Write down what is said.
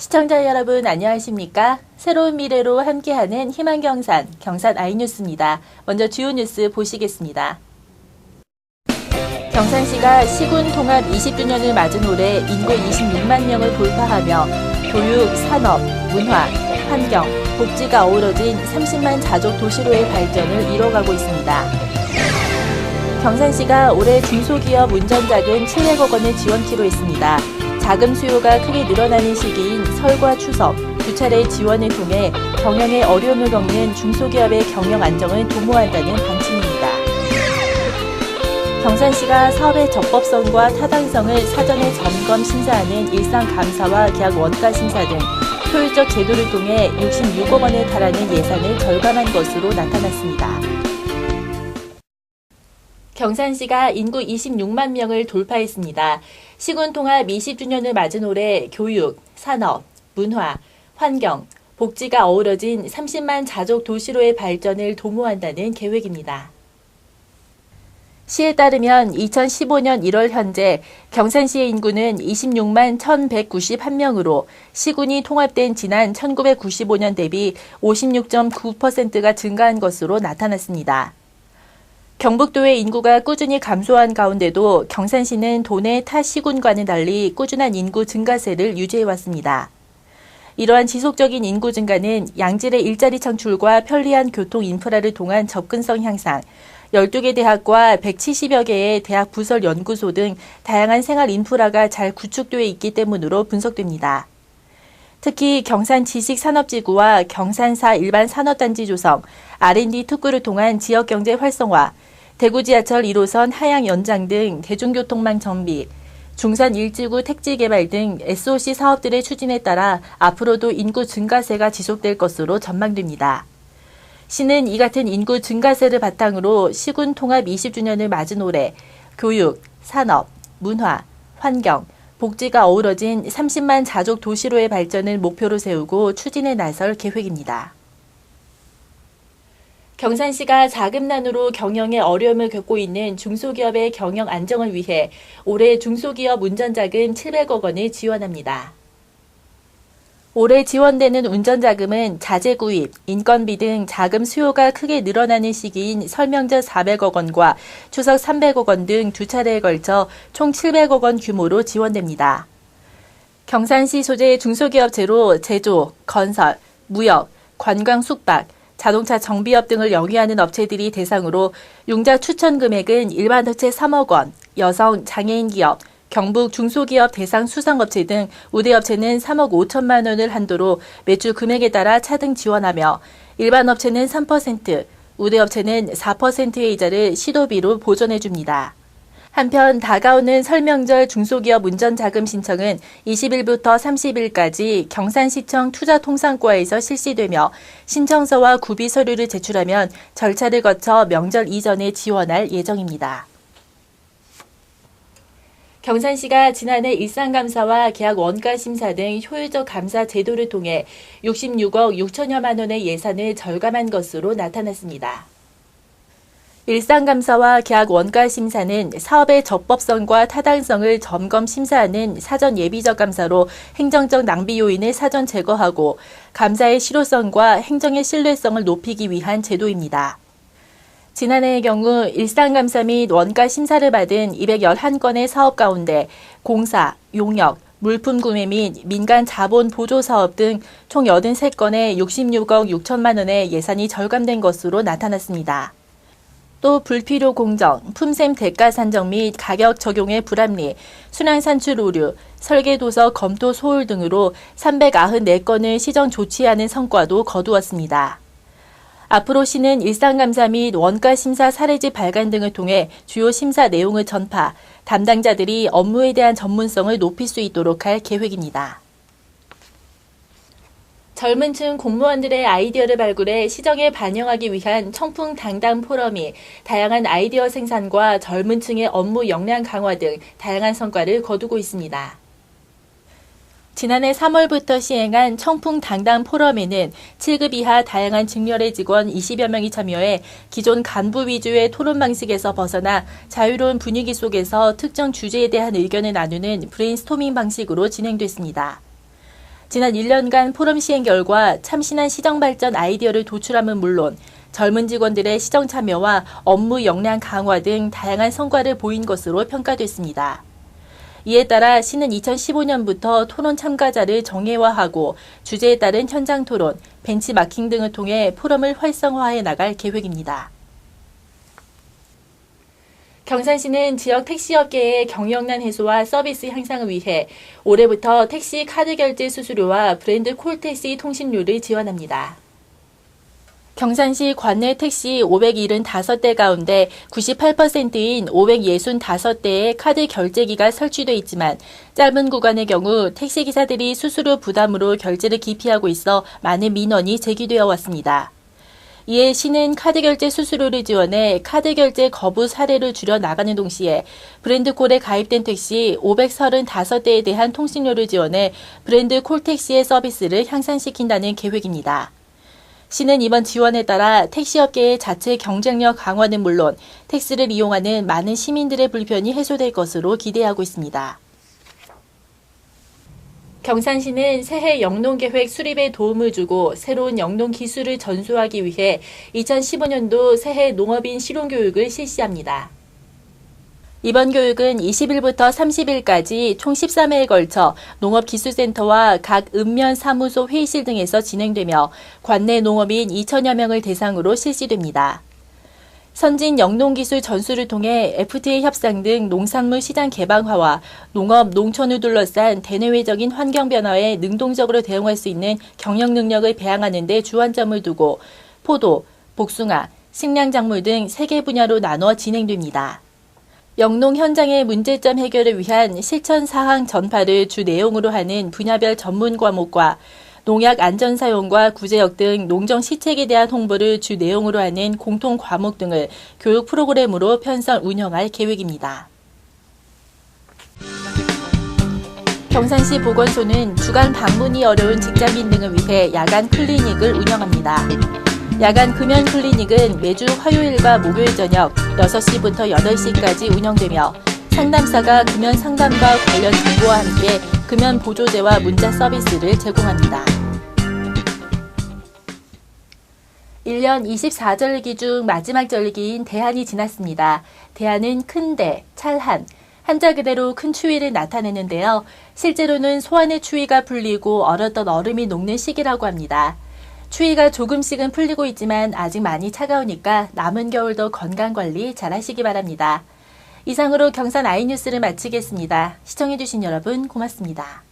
시청자 여러분 안녕하십니까? 새로운 미래로 함께하는 희망경산, 경산 아이뉴스입니다. 먼저 주요 뉴스 보시겠습니다. 경산시가 시군 통합 20주년을 맞은 올해 인구 26만 명을 돌파하며 교육, 산업, 문화, 환경, 복지가 어우러진 30만 자족 도시로의 발전을 이뤄가고 있습니다. 경산시가 올해 중소기업 운전자금 700억 원을 지원키로 했습니다. 자금 수요가 크게 늘어나는 시기인 설과 추석, 두 차례 지원을 통해 경영에 어려움을 겪는 중소기업의 경영 안정을 도모한다는 방침입니다. 경산시가 사업의 적법성과 타당성을 사전에 점검 심사하는 일상감사와 계약 원가 심사 등 효율적 제도를 통해 66억 원에 달하는 예산을 절감한 것으로 나타났습니다. 경산시가 인구 26만 명을 돌파했습니다. 시군 통합 20주년을 맞은 올해 교육, 산업, 문화, 환경, 복지가 어우러진 30만 자족 도시로의 발전을 도모한다는 계획입니다. 시에 따르면 2015년 1월 현재 경산시의 인구는 26만 1,191명으로 시군이 통합된 지난 1995년 대비 56.9%가 증가한 것으로 나타났습니다. 경북도의 인구가 꾸준히 감소한 가운데도 경산시는 도내 타 시군과는 달리 꾸준한 인구 증가세를 유지해왔습니다. 이러한 지속적인 인구 증가는 양질의 일자리 창출과 편리한 교통 인프라를 통한 접근성 향상, 12개 대학과 170여 개의 대학 부설 연구소 등 다양한 생활 인프라가 잘 구축되어 있기 때문으로 분석됩니다. 특히 경산 지식산업지구와 경산사 일반산업단지 조성, R&D 특구를 통한 지역경제 활성화, 대구 지하철 1호선 하향 연장 등 대중교통망 정비, 중산 일지구 택지 개발 등 SOC 사업들의 추진에 따라 앞으로도 인구 증가세가 지속될 것으로 전망됩니다. 시는 이 같은 인구 증가세를 바탕으로 시군 통합 20주년을 맞은 올해 교육, 산업, 문화, 환경, 복지가 어우러진 30만 자족 도시로의 발전을 목표로 세우고 추진에 나설 계획입니다. 경산시가 자금난으로 경영에 어려움을 겪고 있는 중소기업의 경영 안정을 위해 올해 중소기업 운전자금 700억 원을 지원합니다. 올해 지원되는 운전자금은 자재 구입, 인건비 등 자금 수요가 크게 늘어나는 시기인 설명절 400억 원과 추석 300억 원 등 두 차례에 걸쳐 총 700억 원 규모로 지원됩니다. 경산시 소재 중소기업체로 제조, 건설, 무역, 관광 숙박, 자동차 정비업 등을 영위하는 업체들이 대상으로 융자 추천 금액은 일반 업체 3억 원, 여성, 장애인 기업, 경북 중소기업 대상 수상업체 등 우대업체는 3억 5천만 원을 한도로 매출 금액에 따라 차등 지원하며 일반 업체는 3%, 우대업체는 4%의 이자를 시도비로 보전해줍니다. 한편 다가오는 설명절 중소기업 운전자금 신청은 20일부터 30일까지 경산시청 투자통상과에서 실시되며 신청서와 구비 서류를 제출하면 절차를 거쳐 명절 이전에 지원할 예정입니다. 경산시가 지난해 일상감사와 계약 원가 심사 등 효율적 감사 제도를 통해 66억 6천여만 원의 예산을 절감한 것으로 나타났습니다. 일상감사와 계약 원가 심사는 사업의 적법성과 타당성을 점검 심사하는 사전 예비적 감사로 행정적 낭비 요인을 사전 제거하고 감사의 실효성과 행정의 신뢰성을 높이기 위한 제도입니다. 지난해의 경우 일상감사 및 원가 심사를 받은 211건의 사업 가운데 공사, 용역, 물품 구매 및 민간 자본 보조 사업 등 총 83건의 66억 6천만 원의 예산이 절감된 것으로 나타났습니다. 또 불필요 공정, 품셈 대가 산정 및 가격 적용의 불합리, 순환 산출 오류, 설계 도서 검토 소홀 등으로 394건을 시정 조치하는 성과도 거두었습니다. 앞으로 시는 일상감사 및 원가 심사 사례지 발간 등을 통해 주요 심사 내용을 전파, 담당자들이 업무에 대한 전문성을 높일 수 있도록 할 계획입니다. 젊은 층 공무원들의 아이디어를 발굴해 시정에 반영하기 위한 청풍당당 포럼이 다양한 아이디어 생산과 젊은 층의 업무 역량 강화 등 다양한 성과를 거두고 있습니다. 지난해 3월부터 시행한 청풍당당 포럼에는 7급 이하 다양한 직렬의 직원 20여 명이 참여해 기존 간부 위주의 토론 방식에서 벗어나 자유로운 분위기 속에서 특정 주제에 대한 의견을 나누는 브레인스토밍 방식으로 진행됐습니다. 지난 1년간 포럼 시행 결과 참신한 시정 발전 아이디어를 도출함은 물론 젊은 직원들의 시정 참여와 업무 역량 강화 등 다양한 성과를 보인 것으로 평가됐습니다. 이에 따라 시는 2015년부터 토론 참가자를 정예화하고 주제에 따른 현장 토론, 벤치마킹 등을 통해 포럼을 활성화해 나갈 계획입니다. 경산시는 지역 택시업계의 경영난 해소와 서비스 향상을 위해 올해부터 택시 카드 결제 수수료와 브랜드 콜택시 통신료를 지원합니다. 경산시 관내 택시 575대 가운데 98%인 565대의 카드 결제기가 설치돼 있지만 짧은 구간의 경우 택시기사들이 수수료 부담으로 결제를 기피하고 있어 많은 민원이 제기되어 왔습니다. 이에 시는 카드 결제 수수료를 지원해 카드 결제 거부 사례를 줄여 나가는 동시에 브랜드콜에 가입된 택시 535대에 대한 통신료를 지원해 브랜드 콜택시의 서비스를 향상시킨다는 계획입니다. 시는 이번 지원에 따라 택시업계의 자체 경쟁력 강화는 물론 택시를 이용하는 많은 시민들의 불편이 해소될 것으로 기대하고 있습니다. 경산시는 새해 영농계획 수립에 도움을 주고 새로운 영농 기술을 전수하기 위해 2015년도 새해 농업인 실용교육을 실시합니다. 이번 교육은 20일부터 30일까지 총 13회에 걸쳐 농업기술센터와 각 읍면 사무소 회의실 등에서 진행되며 관내 농업인 2천여 명을 대상으로 실시됩니다. 선진 영농기술 전수를 통해 FTA 협상 등 농산물 시장 개방화와 농업, 농촌을 둘러싼 대내외적인 환경 변화에 능동적으로 대응할 수 있는 경영 능력을 배양하는 데 주안점을 두고 포도, 복숭아, 식량작물 등 3개 분야로 나눠 진행됩니다. 영농 현장의 문제점 해결을 위한 실천 사항 전파를 주 내용으로 하는 분야별 전문 과목과 농약 안전 사용과 구제역 등 농정 시책에 대한 홍보를 주 내용으로 하는 공통 과목 등을 교육 프로그램으로 편성 운영할 계획입니다. 경산시 보건소는 주간 방문이 어려운 직장인 등을 위해 야간 클리닉을 운영합니다. 야간 금연 클리닉은 매주 화요일과 목요일 저녁 6시부터 8시까지 운영되며 상담사가 금연 상담과 관련 정보와 함께 금연 보조제와 문자 서비스를 제공합니다. 1년 24절기 중 마지막 절기인 대한이 지났습니다. 대한은 큰 대, 찰한, 한자 그대로 큰 추위를 나타내는데요. 실제로는 소환의 추위가 풀리고 얼었던 얼음이 녹는 시기라고 합니다. 추위가 조금씩은 풀리고 있지만 아직 많이 차가우니까 남은 겨울도 건강관리 잘 하시기 바랍니다. 이상으로 경산 아이뉴스를 마치겠습니다. 시청해주신 여러분 고맙습니다.